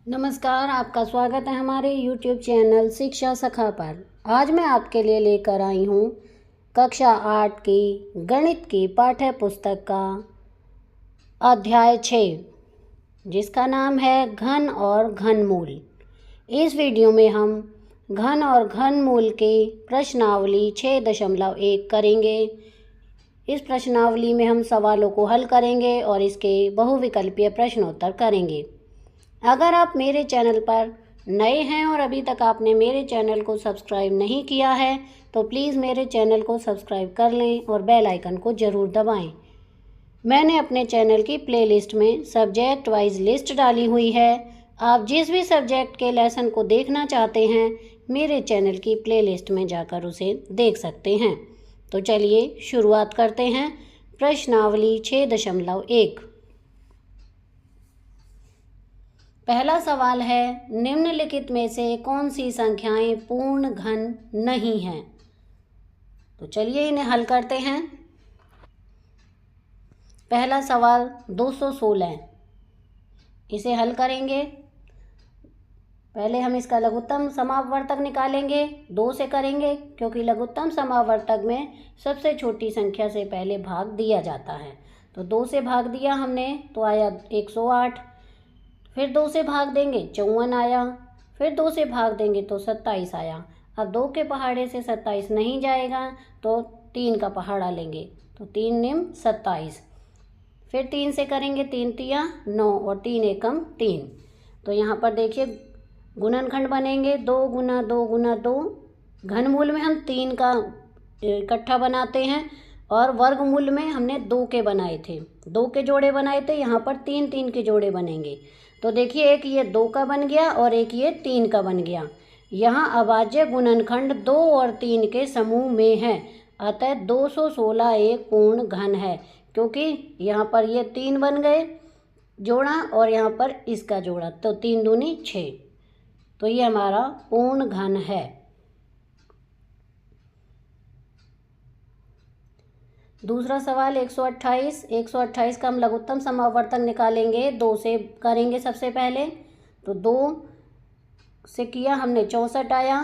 नमस्कार, आपका स्वागत है हमारे YouTube चैनल शिक्षा सखा पर। आज मैं आपके लिए लेकर आई हूँ कक्षा 8 की गणित की पाठ्य पुस्तक का अध्याय 6, जिसका नाम है घन और घनमूल। इस वीडियो में हम घन और घनमूल की प्रश्नावली 6.1 करेंगे। इस प्रश्नावली में हम सवालों को हल करेंगे और इसके बहुविकल्पीय प्रश्नोत्तर करेंगे। अगर आप मेरे चैनल पर नए हैं और अभी तक आपने मेरे चैनल को सब्सक्राइब नहीं किया है तो प्लीज़ मेरे चैनल को सब्सक्राइब कर लें और बेल आइकन को ज़रूर दबाएं। मैंने अपने चैनल की प्लेलिस्ट में सब्जेक्ट वाइज लिस्ट डाली हुई है। आप जिस भी सब्जेक्ट के लेसन को देखना चाहते हैं मेरे चैनल की प्लेलिस्ट में जाकर उसे देख सकते हैं। तो चलिए शुरुआत करते हैं। प्रश्नावली 6.1। पहला सवाल है, निम्नलिखित में से कौन सी संख्याएं पूर्ण घन नहीं हैं? तो चलिए इन्हें हल करते हैं। पहला सवाल 216, इसे हल करेंगे। पहले हम इसका लघुत्तम समावर्तक निकालेंगे। 2 से करेंगे क्योंकि लघुत्तम समावर्तक में सबसे छोटी संख्या से पहले भाग दिया जाता है। तो 2 से भाग दिया हमने तो आया 108। फिर 2 से भाग देंगे 54 आया। फिर 2 से भाग देंगे तो 27 आया। अब 2 के पहाड़े से 27 नहीं जाएगा तो 3 का पहाड़ा लेंगे तो 3 निम 27। फिर 3 से करेंगे 3 तिया 9 और 3 एकम 3। तो यहाँ पर देखिए गुणनखंड बनेंगे 2 गुना 2 गुना 2। घनमूल में हम 3 का इकट्ठा बनाते हैं और वर्गमूल में हमने 2 के बनाए थे, 2 के जोड़े बनाए थे। यहाँ पर 3 3 के जोड़े बनेंगे। तो देखिए एक ये 2 का बन गया और एक ये 3 का बन गया। यहाँ अभाज्य गुणनखंड 2 और 3 के समूह में है, अतः 216 एक पूर्ण घन है, क्योंकि यहाँ पर ये 3 बन गए जोड़ा और यहाँ पर इसका जोड़ा, तो 3 दूनी 6। तो ये हमारा पूर्ण घन है। दूसरा सवाल 128। 128 का हम लघुत्तम समावर्तक निकालेंगे। 2 से करेंगे सबसे पहले। तो 2 से किया हमने 64 आया।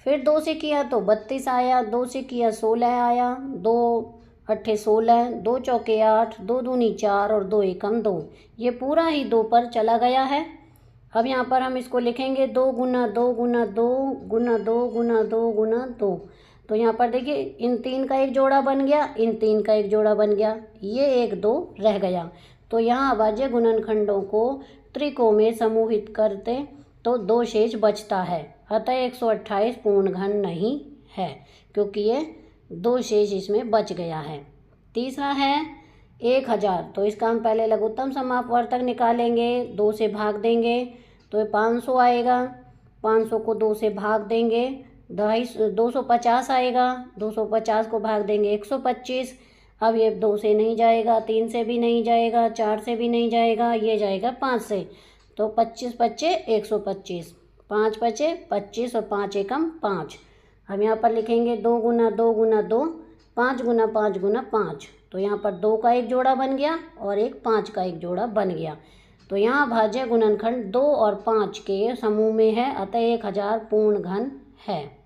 फिर 2 से किया तो 32 आया। 2 से किया 16 आया। 2 अट्ठे 16, 2 चौके 8, 2 दूनी 4 और 2 एकम 2। ये पूरा ही 2 पर चला गया है। अब यहाँ पर हम इसको लिखेंगे 2 गुना 2 गुना 2 गुना 2 गुना 2 गुना 2। तो यहाँ पर देखिए इन 3 का एक जोड़ा बन गया, इन 3 का एक जोड़ा बन गया, ये 1 2 रह गया। तो यहाँ अभाज्य गुणनखंडों को त्रिकों में समूहित करते तो 2 शेष बचता है, अतः 128 पूर्ण घन नहीं है, क्योंकि ये 2 शेष इसमें बच गया है। तीसरा है 1000। तो इसका हम पहले लघुत्तम समावर्तक निकालेंगे। 2 से भाग देंगे तो 500 आएगा। 500 को 2 से भाग देंगे 250 आएगा। 250 को भाग देंगे 125। अब ये 2 से नहीं जाएगा, 3 से भी नहीं जाएगा, 4 से भी नहीं जाएगा, ये जाएगा 5 से। तो 25 पच्चे 125, 5 बचे 25 और 5 एकम 5। हम यहाँ पर लिखेंगे 2 गुना 2 गुना 2, 5 गुना 5 गुना 5। तो यहाँ पर 2 का एक जोड़ा बन गया और एक 5 का एक जोड़ा बन गया। तो यहाँ भाज्य गुणनखंड 2 और 5 के समूह में है, अतः 1000 पूर्ण घन है।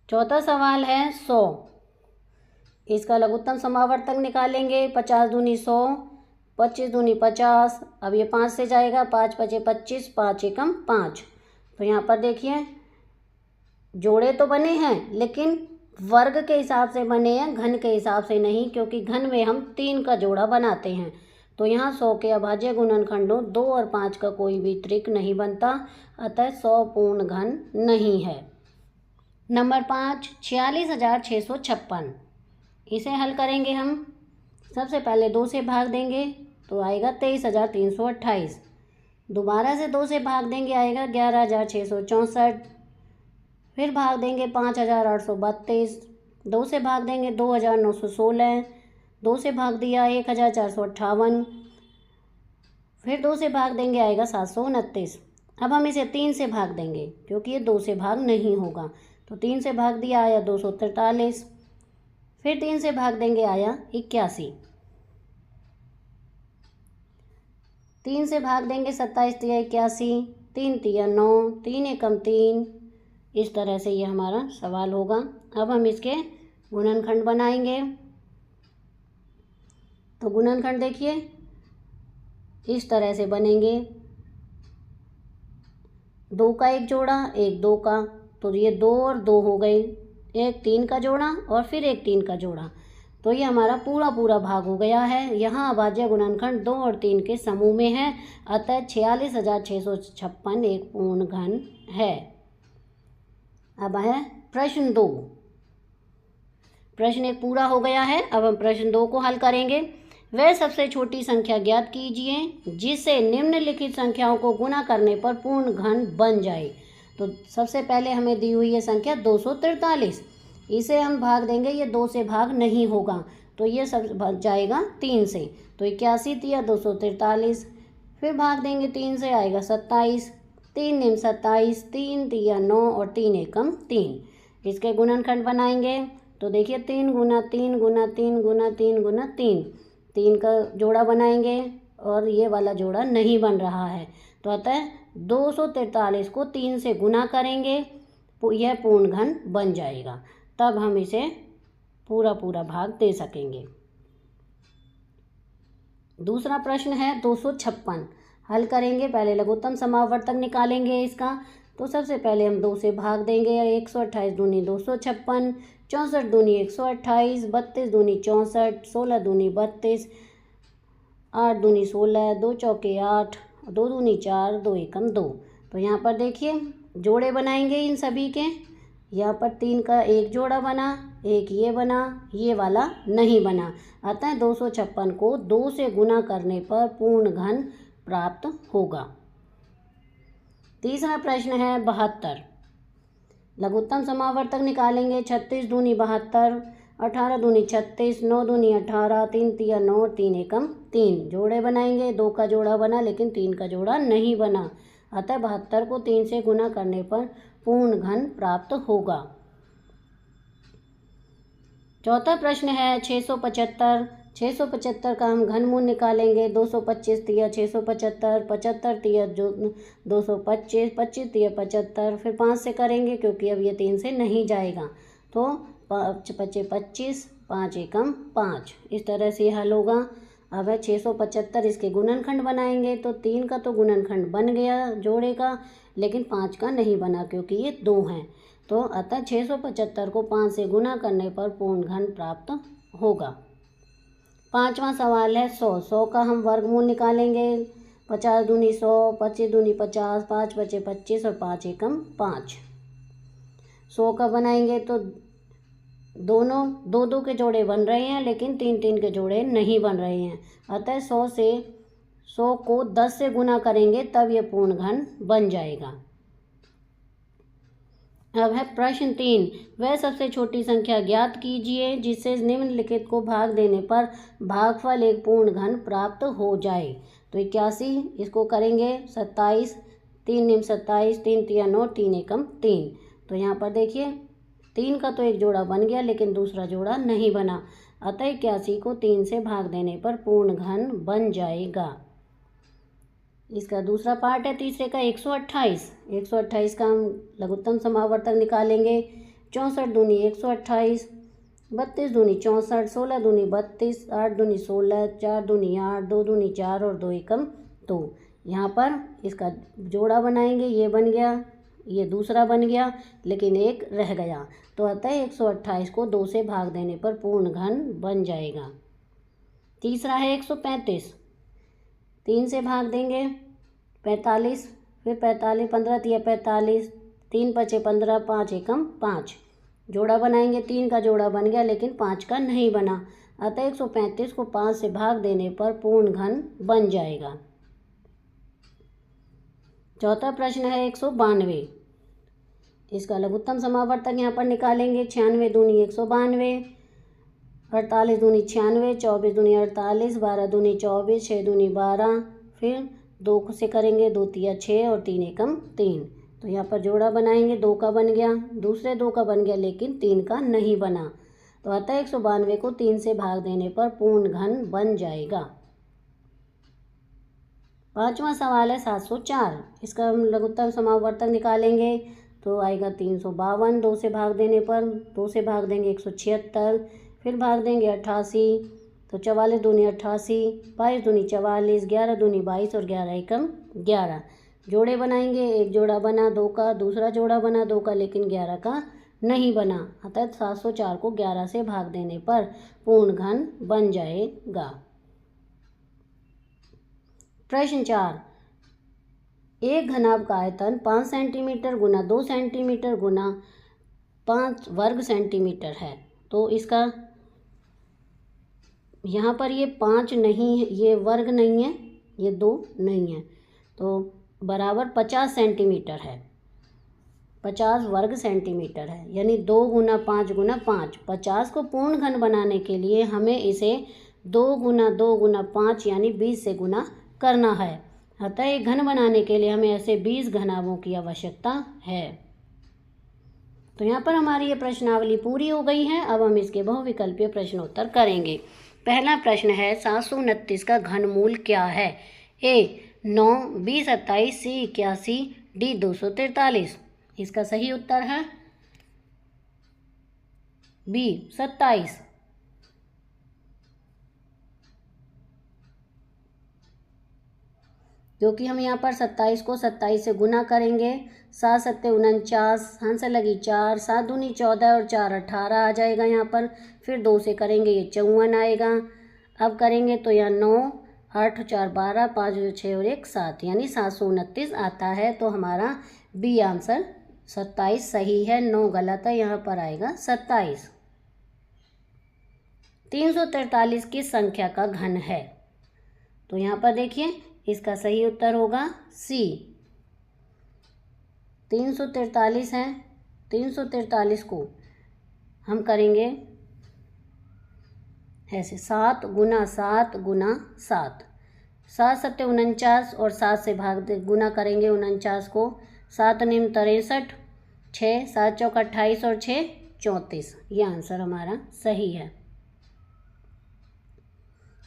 चौथा सवाल है 100। इसका लघुत्तम समावर्तक निकालेंगे। 50 दूनी 100, 25 दूनी 50। अब ये 5 से जाएगा, 5 पचे 25, 5 एकम 5। तो यहाँ पर देखिए जोड़े तो बने हैं लेकिन वर्ग के हिसाब से बने हैं, घन के हिसाब से नहीं, क्योंकि घन में हम 3 का जोड़ा बनाते हैं। तो यहाँ 100 के अभाज्य गुणनखंडों 2 और 5 का कोई भी त्रिक नहीं बनता, अतः 100 पूर्ण घन नहीं है। नंबर 5 46,656। इसे हल करेंगे हम। सबसे पहले 2 से भाग देंगे तो आएगा 23,328। दोबारा से 2 से भाग देंगे आएगा 11,664। फिर भाग देंगे 5,832। 2 से भाग देंगे 2,916। 2 से भाग दिया 1,458। फिर 2 से भाग देंगे आएगा 729। अब हम इसे 3 से भाग देंगे क्योंकि ये 2 से भाग नहीं होगा। तो 3 से भाग दिया आया 243। फिर 3 से भाग देंगे आया 81। 3 से भाग देंगे 27 तिया 81, 3 तिया 9, 3 एकम 3। इस तरह से ये हमारा सवाल होगा। अब हम इसके गुणनखंड बनाएंगे। तो गुणनखंड देखिए इस तरह से बनेंगे, 2 का एक जोड़ा, एक 2 का, तो ये 2 और 2 हो गए, एक 3 का जोड़ा और फिर एक 3 का जोड़ा, तो ये हमारा पूरा भाग हो गया है। यहाँ अभाज्य गुणनखंड 2 और 3 के समूह में है, अतः 46,656 एक पूर्ण घन है। अब है प्रश्न 2। प्रश्न 1 पूरा हो गया है। अब हम प्रश्न 2 को हल करेंगे। वह सबसे छोटी संख्या ज्ञात कीजिए जिससे निम्नलिखित संख्याओं को गुणा करने पर पूर्ण घन बन जाए। तो सबसे पहले हमें दी हुई है संख्या 243, इसे हम भाग देंगे, ये 2 से भाग नहीं होगा, तो ये सब भाग जाएगा 3 से, तो 81 तिया 243, फिर भाग देंगे 3 से, आएगा 27, 3 निम 27, 3 तिया 9 और 3 एकम 3। इसके गुणनखंड बनाएंगे। तो देखिए 3 गुना 3 गुना 3 गुना 3 गुना 3, 3 का जोड़ा बनाएंगे और ये वाला जोड़ा नहीं बन रहा है, तो अतः 243 को 3 से गुना करेंगे, यह पूर्ण घन बन जाएगा, तब हम इसे पूरा भाग दे सकेंगे। दूसरा प्रश्न है 256, हल करेंगे। पहले लघुत्तम समावर्तक निकालेंगे इसका। तो सबसे पहले हम 2 से भाग देंगे, 128 दूनी 256, 64 दूनी 128, 32 दूनी 64, 16 दूनी 32, 8 दूनी 16, 2 चौके 8, 2 दूनी 4, 2 एकम 2। तो यहाँ पर देखिए जोड़े बनाएंगे इन सभी के। यहाँ पर 3 का एक जोड़ा बना, एक ये बना, ये वाला नहीं बना, अतः 256 को 2 से गुना करने पर पूर्ण घन प्राप्त होगा। तीसरा प्रश्न है 72, लघुत्तम समावर्तक निकालेंगे। 36 दूनी 72, 18 दूनी 36, 9 दूनी 18, 3 तिया 9, 3 एकम 3। जोड़े बनाएंगे, 2 का जोड़ा बना लेकिन 3 का जोड़ा नहीं बना, अतः 72 को 3 से गुना करने पर पूर्ण घन प्राप्त होगा। चौथा प्रश्न है 675, 675 का हम घनमूल निकालेंगे। 225 तिया 675, 75 तिया 225, 25 तिया 75, फिर 5 से करेंगे क्योंकि अब ये 3 से नहीं जाएगा, तो 5 25, 5 एकम 5, इस तरह से हल होगा। अब है 675, इसके गुणनखंड बनाएंगे। तो 3 का तो गुणनखंड बन गया जोड़े का, लेकिन 5 का नहीं बना क्योंकि ये 2 हैं, तो अतः 675 को 5 से गुना करने पर पूर्ण घन प्राप्त होगा। पांचवा सवाल है 100, 100 का हम वर्गमूल निकालेंगे। 50 दूनी 100, 25 दूनी 50, 5 बचे 25 और 5 एकम 5। 100 का बनाएंगे तो दोनों 2 के जोड़े बन रहे हैं लेकिन 3 के जोड़े नहीं बन रहे हैं, अतः 100 को 10 से गुना करेंगे तब ये पूर्ण घन बन जाएगा। अब है प्रश्न 3, वह सबसे छोटी संख्या ज्ञात कीजिए जिससे निम्नलिखित को भाग देने पर भागफल एक पूर्ण घन प्राप्त हो जाए। तो 81, इसको करेंगे 27, 3 निम 27, 3 तिया 9, 3 एकम 3। तो यहाँ पर देखिए 3 का तो एक जोड़ा बन गया लेकिन दूसरा जोड़ा नहीं बना, अतः 81 को 3 से भाग देने पर पूर्ण घन बन जाएगा। इसका दूसरा पार्ट है तीसरे का 128, 128 का हम लघुत्तम समावर्तक निकालेंगे। 64 दूनी 128, 32 दूनी 64, 16 दूनी 32, 8 दूनी 16, 4 दूनी 8, 2 दूनी 4 और 2 एकम 2। यहाँ पर इसका जोड़ा बनाएंगे, ये बन गया, ये दूसरा बन गया लेकिन एक रह गया, तो अतः 128 को 2 से भाग देने पर पूर्ण घन बन जाएगा। तीसरा है 135, 3 से भाग देंगे 45, फिर 45, 15 तिया 45, 3 बचे 15, 5 एकम 5। जोड़ा बनाएंगे, 3 का जोड़ा बन गया लेकिन 5 का नहीं बना, अतः 135 को 5 से भाग देने पर पूर्ण घन बन जाएगा। चौथा प्रश्न है 192, इसका लघुत्तम समावर्तक यहाँ पर निकालेंगे। 96 दूनी 192, 48 दूनी 96, 24 दूनी 48, 12 दूनी 24, 6 दूनी 12, फिर 2 से करेंगे, 2 तिया 6 और 3 एकम 3। तो यहाँ पर जोड़ा बनाएंगे, 2 का बन गया, दूसरे 2 का बन गया लेकिन 3 का नहीं बना, तो अतः 192 को 3 से भाग देने पर पूर्ण घन बन जाएगा। 5वां सवाल है 704, इसका हम लघुत्तम समावर्तक निकालेंगे तो आएगा 352, 2 से भाग देने पर, 2 से भाग देंगे 176, फिर भाग देंगे 88, तो 44 दूनी 88, 22 दूनी 44, 11 दूनी 22 और 11 एकम 11। जोड़े बनाएंगे, एक जोड़ा बना 2 का, दूसरा जोड़ा बना 2 का, लेकिन 11 का नहीं बना, अतः 704 को 11 से भाग देने पर पूर्ण घन बन जाएगा। प्रश्न 4, एक घनाभ का आयतन 5 सेंटीमीटर गुना 2 सेंटीमीटर गुना 5 वर्ग सेंटीमीटर है, तो इसका यहाँ पर ये 5 नहीं है, ये वर्ग नहीं है, ये 2 नहीं है, तो बराबर 50 सेंटीमीटर है, 50 वर्ग सेंटीमीटर है, यानी 2 गुना 5 गुना 5। 50 को पूर्ण घन बनाने के लिए हमें इसे 2 गुना 2 गुना 5 यानी 20 से गुना करना है, अतः एक घन बनाने के लिए हमें ऐसे 20 घनाभों की आवश्यकता है। तो यहाँ पर हमारी ये प्रश्नावली पूरी हो गई है। अब हम इसके बहुविकल्पीय प्रश्नोत्तर करेंगे। पहला प्रश्न है 729 का घनमूल क्या है? ए 9, बी 27, सी 81, डी 243। इसका सही उत्तर है बी 27। क्योंकि हम यहाँ पर 27 को 27 से गुना करेंगे, 7 सत्ते 49, हंस लगी 4, 7 दूनी 14 और 4 18 आ जाएगा यहाँ पर, फिर 2 से करेंगे ये 54 आएगा। अब करेंगे तो यहाँ 9, 8 4 12, 5 6 और 1 7 यानी 729 आता है। तो हमारा बी आंसर 27 सही है, 9 गलत है, यहाँ पर आएगा 27। 343 किस संख्या का घन है? तो यहाँ पर देखिए इसका सही उत्तर होगा सी। 343 है, 343 को हम करेंगे ऐसे 7 गुना 7 गुना 7, 7 सत्ते 49 और 7 से भाग गुना करेंगे 49 को, 7 निम 63, 6 7 चौक 28 और 6 34। ये आंसर हमारा सही है।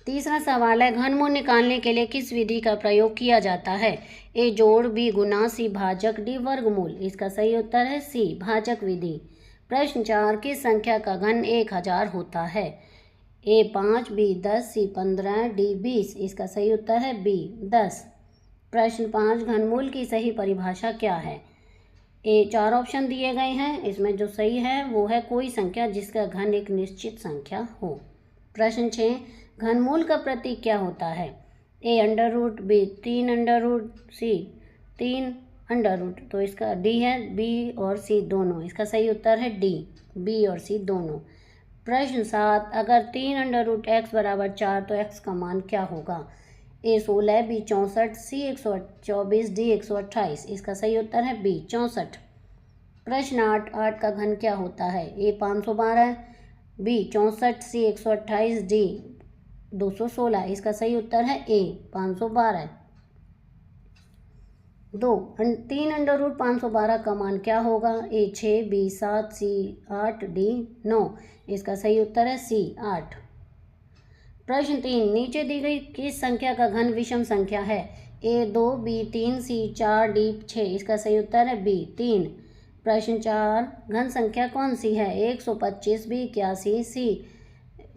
तीसरा सवाल है घनमूल निकालने के लिए किस विधि का प्रयोग किया जाता है? ए जोड़, बी गुना, सी भाजक, डी वर्गमूल। इसका सही उत्तर है सी भाजक विधि। प्रश्न 4, किस संख्या का घन 1000 होता है? ए 5, बी 10, सी 15, डी 20। इसका सही उत्तर है बी 10। प्रश्न 5, घनमूल की सही परिभाषा क्या है? ए 4 ऑप्शन दिए गए हैं, इसमें जो सही है वो है कोई संख्या जिसका घन एक निश्चित संख्या हो। प्रश्न 6, घनमूल का प्रतीक क्या होता है? A under root, B 3 under root, C 3 under root. तो इसका डी है, बी और सी दोनों। इसका सही उत्तर है डी, बी और सी दोनों। प्रश्न 7, अगर 3 अंडर रूट एक्स बराबर 4 तो एक्स का मान क्या होगा? ए 16, बी 64, सी 124, डी 128। इसका सही उत्तर है बी 64। प्रश्न 8, 8 का घन क्या होता है? ए 512, बी 64, सी 128, डी 216। इसका सही उत्तर है ए 512। 2, 3 अंडर रूट 512 का मान क्या होगा? ए 6, बी 7, सी 8, डी 9। इसका सही उत्तर है सी 8। प्रश्न 3, नीचे दी गई किस संख्या का घन विषम संख्या है? ए 2, बी 3, सी 4, डी 6। इसका सही उत्तर है बी 3। प्रश्न 4, घन संख्या कौन सी है? 125, बी 81, सी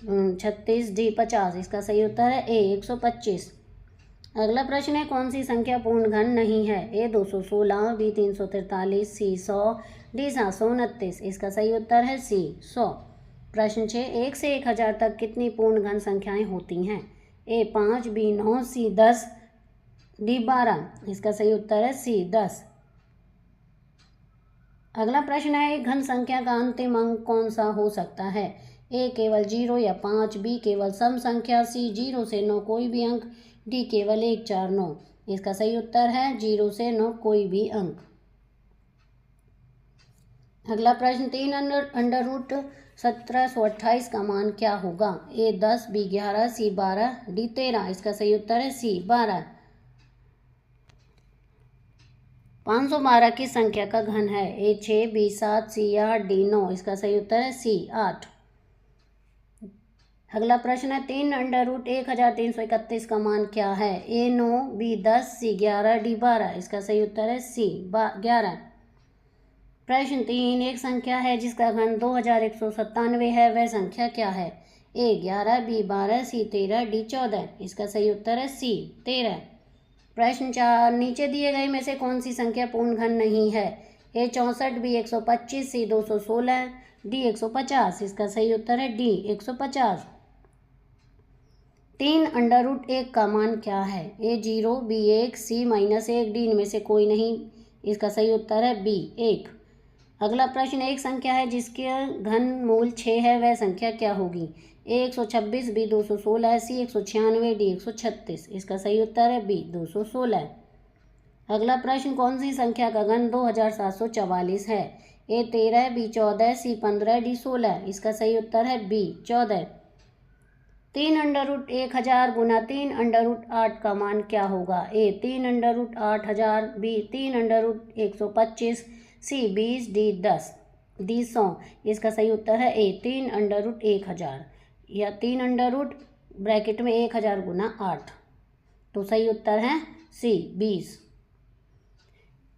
36, डी 50। इसका सही उत्तर है ए 125। अगला प्रश्न है कौन सी संख्या पूर्ण घन नहीं है? ए 216, बी 343, सी 100, डी 729। इसका सही उत्तर है सी 100। प्रश्न 6, 1 से 1000 तक कितनी पूर्ण घन संख्याएं होती हैं? ए 5, बी 9, सी 10, डी 12। इसका सही उत्तर है सी 10। अगला प्रश्न है एक घन संख्या का अंतिम अंक कौन सा हो सकता है? ए केवल 0 या 5, बी केवल सम संख्या, सी 0 से 9 कोई भी अंक, डी केवल 1 4 9। इसका सही उत्तर है 0 से 9 कोई भी अंक। अगला प्रश्न 3 अंडर रूट 1728 का मान क्या होगा? ए 10, बी 11, सी 12, डी 13। इसका सही उत्तर है सी 12। 512 की संख्या का घन है? ए 6, बी 7, सी 8, डी 9। इसका सही उत्तर है सी 8। अगला प्रश्न है 3√1331 का मान क्या है? ए 9, बी 10, सी 11, डी 12। इसका सही उत्तर है सी 11। प्रश्न 3, एक संख्या है जिसका घन 2197 है, वह संख्या क्या है? ए 11, बी 12, सी 13, डी 14। इसका सही उत्तर है सी 13। प्रश्न 4, नीचे दिए गए में से कौन सी संख्या पूर्ण घन नहीं है? ए 64, बी 125, सी 216, डी 150। इसका सही उत्तर है डी 150। 3√1 का मान क्या है? ए 0, बी 1, सी -1, डी इनमें से कोई नहीं। इसका सही उत्तर है बी 1। अगला प्रश्न, एक संख्या है जिसके घन मूल 6 है, वह संख्या क्या होगी? ए 126, बी 216, सी 196, डी 136। इसका सही उत्तर है बी 216। अगला प्रश्न, कौन सी संख्या का घन 2744 है? ए 13, बी 14, सी 15, डी 16। इसका सही उत्तर है बी 14। 3√1000 गुना 3√8 का मान क्या होगा? ए 3√8000, बी 3√125, सी 20, डी 10, डी 100। इसका सही उत्तर है ए 3√1000 या 3 ब्रैकेट में 1000 गुना 8। तो सही उत्तर है सी 20।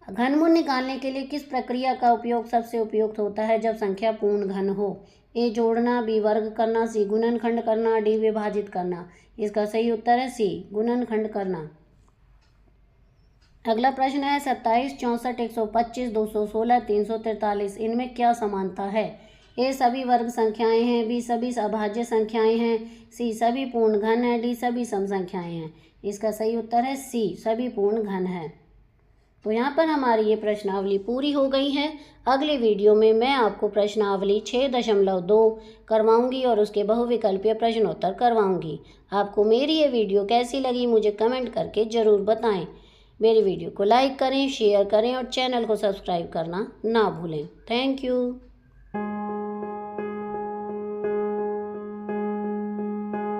घनमूल निकालने के लिए किस प्रक्रिया का उपयोग सबसे उपयुक्त होता है जब संख्या पूर्ण घन हो? ए जोड़ना, बी वर्ग करना, सी गुणनखंड करना, डी विभाजित करना। इसका सही उत्तर है सी गुणनखंड करना। अगला प्रश्न है 27, 64, 125, 216, 343। इनमें क्या समानता है? ए सभी वर्ग संख्याएं हैं, बी सभी अभाज्य संख्याएं हैं, सी सभी पूर्ण घन है, डी सभी सम संख्याएं हैं। इसका सही उत्तर है सी सभी पूर्ण घन है। तो यहाँ पर हमारी ये प्रश्नावली पूरी हो गई है। अगले वीडियो में मैं आपको प्रश्नावली 6.2 करवाऊंगी और उसके बहुविकल्पीय प्रश्नोत्तर करवाऊंगी। आपको मेरी ये वीडियो कैसी लगी मुझे कमेंट करके ज़रूर बताएं। मेरी वीडियो को लाइक करें, शेयर करें और चैनल को सब्सक्राइब करना ना भूलें। Thank you.